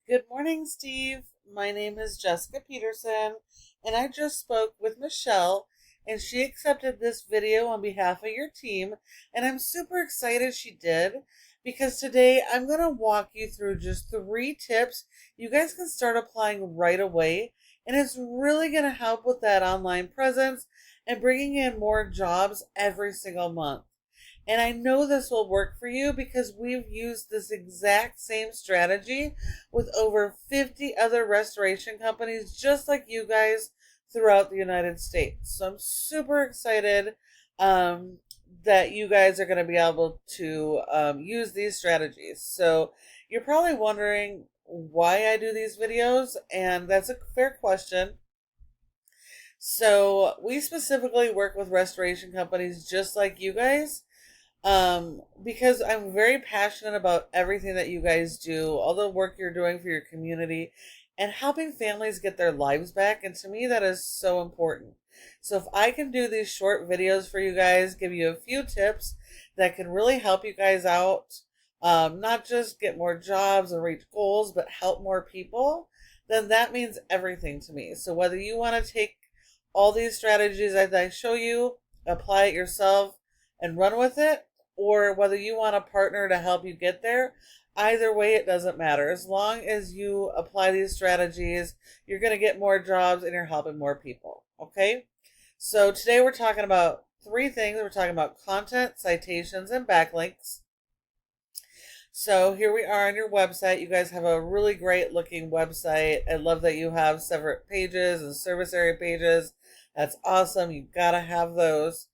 Good morning, Steve. My name is Jessica Peterson, and I just spoke with Michelle, and she accepted this video on behalf of your team, and I'm super excited she did because today I'm going to walk you through just 3 tips you guys can start applying right away, and it's really going to help with that online presence and bringing in more jobs every single month. And I know this will work for you because we've used this exact same strategy with over 50 other restoration companies just like you guys throughout the United States. So I'm super excited that you guys are going to be able to use these strategies. So you're probably wondering why I do these videos, and that's a fair question. So we specifically work with restoration companies just like you guys, because I'm very passionate about everything that you guys do, all the work you're doing for your community, and helping families get their lives back. And to me, that is so important. So if I can do these short videos for you guys, give you a few tips that can really help you guys out, not just get more jobs and reach goals, but help more people, then that means everything to me. So whether you want to take all these strategies that I show you, apply it yourself, and run with it, or whether you want a partner to help you get there, either way, it doesn't matter. As long as you apply these strategies, you're going to get more jobs and you're helping more people. Okay? So today we're talking about 3 things. We're talking about content, citations, and backlinks. So here we are on your website. You guys have a really great looking website. I love that you have separate pages and service area pages. That's awesome. You gotta have those.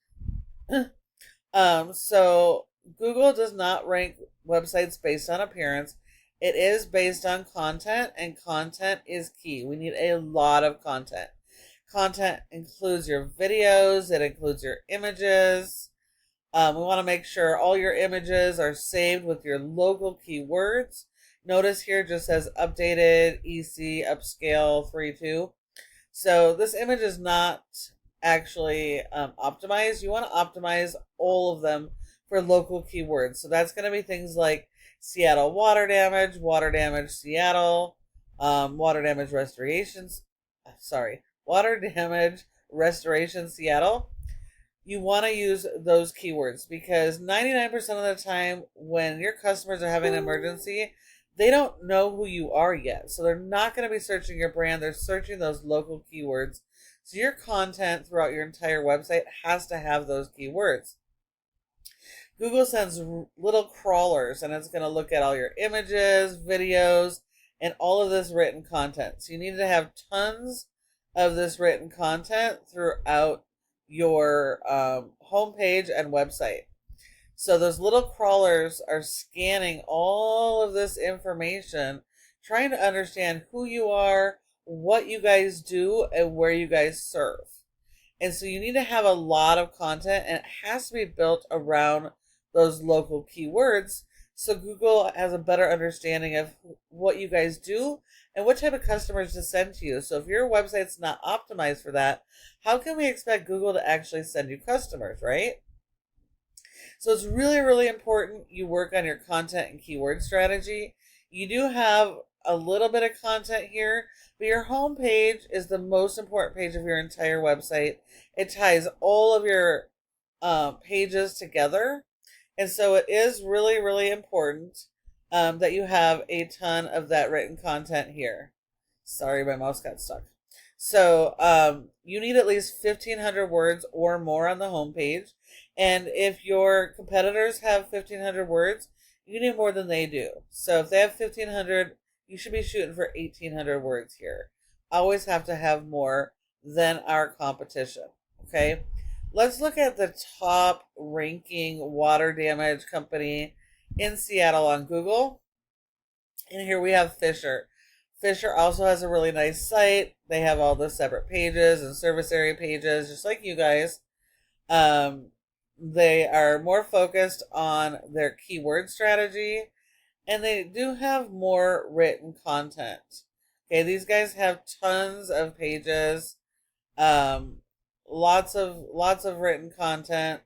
So Google does not rank websites based on appearance. It is based on content, and content is key. We need a lot of content. Content includes your videos, it includes your images. We want to make sure all your images are saved with your local keywords. Notice here it just says updated, EC, upscale, 3.2. So this image is not actually optimized. You want to optimize all of them for local keywords. So that's going to be things like Seattle water damage Seattle, water damage restorations. Sorry, water damage restoration Seattle. You want to use those keywords because 99% of the time when your customers are having an emergency, they don't know who you are yet. So they're not going to be searching your brand. They're searching those local keywords. So your content throughout your entire website has to have those keywords. Google sends little crawlers and it's going to look at all your images, videos, and all of this written content. So you need to have tons of this written content throughout your homepage and website. So those little crawlers are scanning all of this information, trying to understand who you are, what you guys do, and where you guys serve. And so you need to have a lot of content, and it has to be built around those local keywords so Google has a better understanding of what you guys do and what type of customers to send to you. So if your website's not optimized for that, how can we expect Google to actually send you customers, right? So it's really, really important you work on your content and keyword strategy. You do have a little bit of content here, but your home page is the most important page of your entire website. It ties all of your pages together. And so it is really, really important that you have a ton of that written content here. Sorry, my mouse got stuck. So you need at least 1,500 words or more on the homepage. And if your competitors have 1,500 words, you need more than they do. So if they have 1,500, you should be shooting for 1,800 words here. Always have to have more than our competition. Okay. Let's look at the top ranking water damage company in Seattle on Google. And here we have Fisher. Fisher also has a really nice site. They have all the separate pages and service area pages, just like you guys. They are more focused on their keyword strategy, and they do have more written content. Okay, these guys have tons of pages, lots of written content.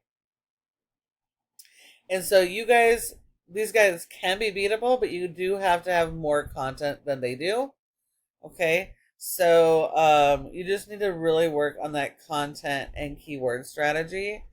And so you guys these guys can be beatable, but you do have to have more content than they do. Okay, so you just need to really work on that content and keyword strategy.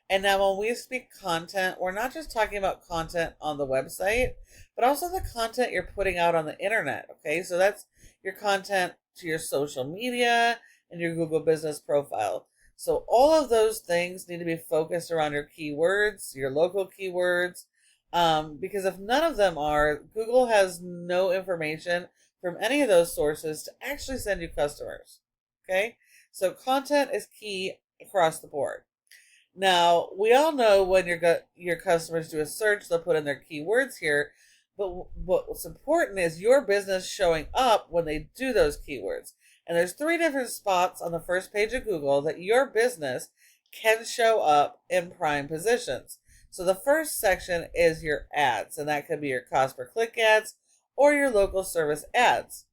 And now when we speak content, we're not just talking about content on the website, but also the content you're putting out on the internet. Okay, so that's your content to your social media and your Google business profile. So all of those things need to be focused around your keywords, your local keywords, because if none of them are, Google has no information from any of those sources to actually send you customers. Okay, so content is key across the board. Now, we all know when your customers do a search, they'll put in their keywords here, but what's important is your business showing up when they do those keywords. And there's 3 different spots on the first page of Google that your business can show up in prime positions. So the first section is your ads, and that could be your cost per click ads or your local service ads.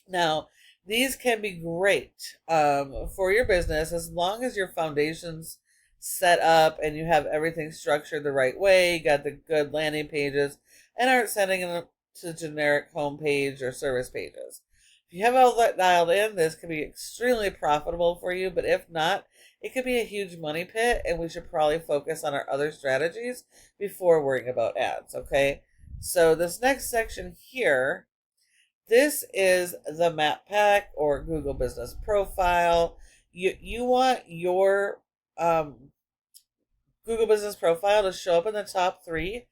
Now, these can be great for your business as long as your foundation's set up and you have everything structured the right way, you got the good landing pages, and aren't sending them to generic homepage or service pages. If you have all that dialed in, this can be extremely profitable for you, but if not, it could be a huge money pit, and we should probably focus on our other strategies before worrying about ads, okay? So this next section here, this is the map pack or Google Business Profile. You want your Google Business Profile to show up in the top 3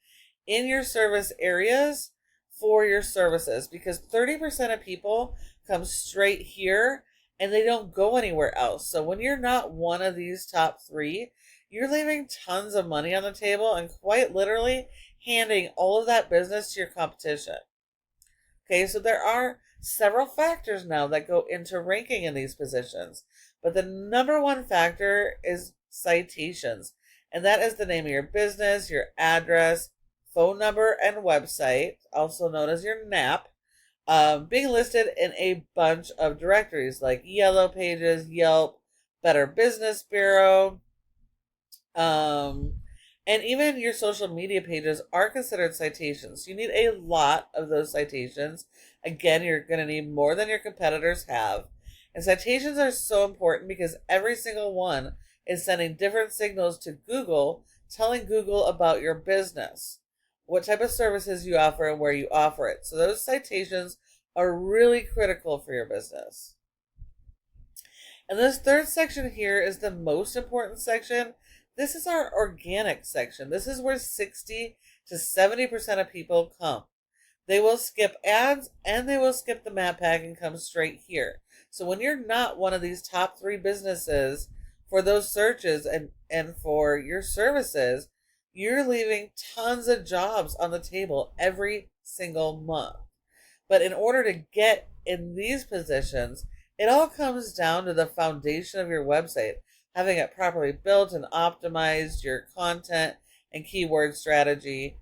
in your service areas for your services, because 30% of people come straight here and they don't go anywhere else. So when you're not one of these top 3, you're leaving tons of money on the table and quite literally handing all of that business to your competition. Okay, so there are several factors now that go into ranking in these positions, but the number 1 factor is citations, and that is the name of your business, your address, phone number, and website, also known as your NAP, being listed in a bunch of directories like Yellow Pages, Yelp, Better Business Bureau, and even your social media pages are considered citations. You need a lot of those citations. Again, you're going to need more than your competitors have. And citations are so important because every single one is sending different signals to Google, telling Google about your business, what type of services you offer and where you offer it. So those citations are really critical for your business. And this third section here is the most important section. This is our organic section. This is where 60 to 70% of people come. They will skip ads and they will skip the map pack and come straight here. So when you're not one of these top 3 businesses for those searches and for your services, you're leaving tons of jobs on the table every single month. But in order to get in these positions, it all comes down to the foundation of your website, having it properly built and optimized, your content and keyword strategy,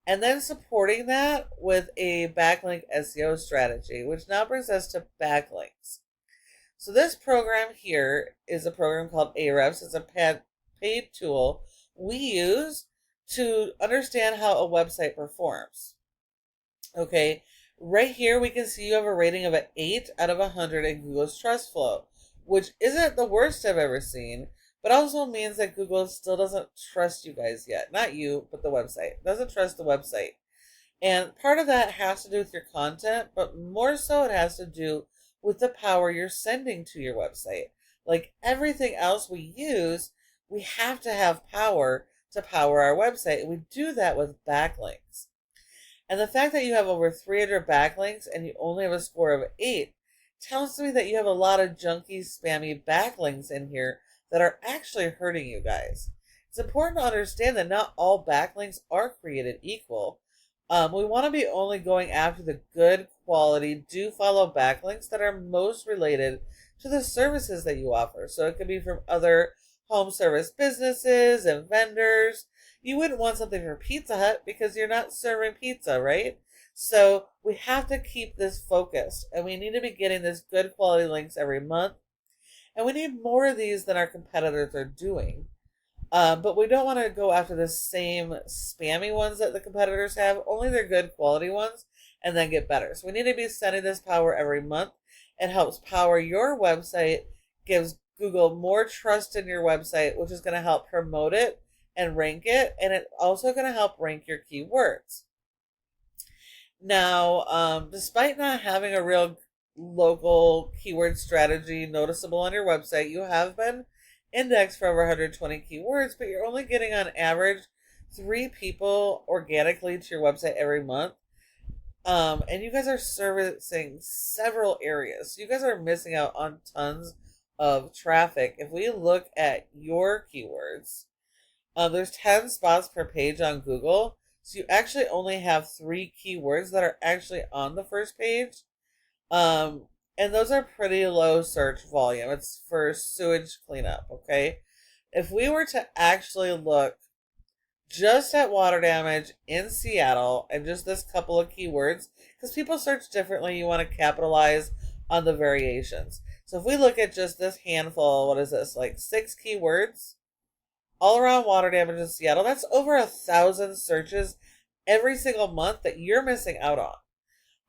and then supporting that with a backlink SEO strategy, which now brings us to backlinks. So this program here is a program called Ahrefs. It's a paid tool we use to understand how a website performs. Okay, right here we can see you have a rating of an 8 out of 100 in Google's Trust Flow, which isn't the worst I've ever seen, but also means that Google still doesn't trust you guys yet. Not you, but the website. Doesn't trust the website. And part of that has to do with your content, but more so it has to do with the power you're sending to your website. Like everything else we use, we have to have power to power our website. And we do that with backlinks. And the fact that you have over 300 backlinks and you only have a score of 8 tells me that you have a lot of junky, spammy backlinks in here that are actually hurting you guys. It's important to understand that not all backlinks are created equal. We want to be only going after the good quality, do follow backlinks that are most related to the services that you offer. So it could be from other home service businesses and vendors. You wouldn't want something from Pizza Hut because you're not serving pizza, right? So we have to keep this focused, and we need to be getting this good quality links every month. And we need more of these than our competitors are doing. But we don't want to go after the same spammy ones that the competitors have. Only their good quality ones, and then get better. So we need to be sending this power every month. It helps power your website, gives Google more trust in your website, which is going to help promote it and rank it, and it's also going to help rank your keywords. Now, despite not having a real local keyword strategy noticeable on your website, you have been indexed for over 120 keywords, but you're only getting on average 3 people organically to your website every month. And you guys are servicing several areas. You guys are missing out on tons of traffic. If we look at your keywords, there's 10 spots per page on Google. So you actually only have 3 keywords that are actually on the first page. And those are pretty low search volume. It's for sewage cleanup, okay? If we were to actually look just at water damage in Seattle and just this couple of keywords, because people search differently, you want to capitalize on the variations. So if we look at just this handful, what is this, like 6 keywords, all around water damage in Seattle, that's over 1,000 searches every single month that you're missing out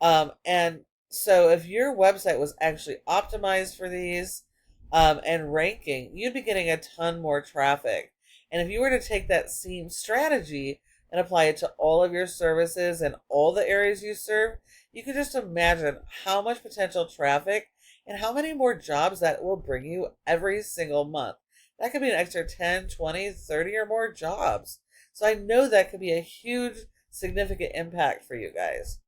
on. And so if your website was actually optimized for these and ranking, you'd be getting a ton more traffic. And if you were to take that same strategy and apply it to all of your services and all the areas you serve, you can just imagine how much potential traffic and how many more jobs that will bring you every single month. That could be an extra 10, 20, 30 or more jobs. So I know that could be a huge, significant impact for you guys.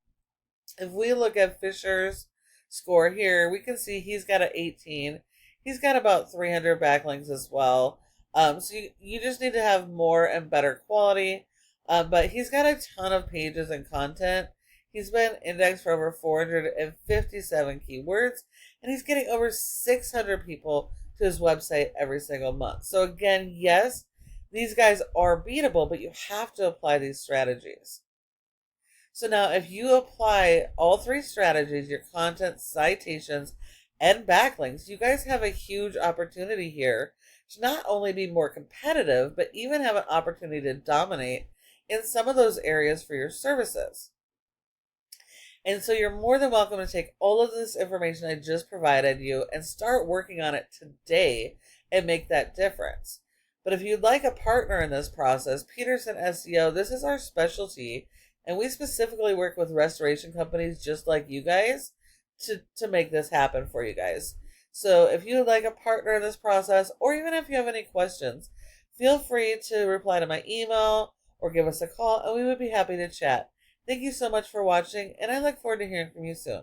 If we look at Fisher's score here, we can see he's got an 18. He's got about 300 backlinks as well. So you just need to have more and better quality. But he's got a ton of pages and content. He's been indexed for over 457 keywords, and he's getting over 600 people to his website every single month. So again, yes, these guys are beatable, but you have to apply these strategies. So now if you apply all 3 strategies, your content, citations, and backlinks, you guys have a huge opportunity here to not only be more competitive, but even have an opportunity to dominate in some of those areas for your services. And so you're more than welcome to take all of this information I just provided you and start working on it today and make that difference. But if you'd like a partner in this process, Peterson SEO, this is our specialty, and we specifically work with restoration companies just like you guys to make this happen for you guys. So if you'd like a partner in this process, or even if you have any questions, feel free to reply to my email or give us a call, and we would be happy to chat. Thank you so much for watching, and I look forward to hearing from you soon.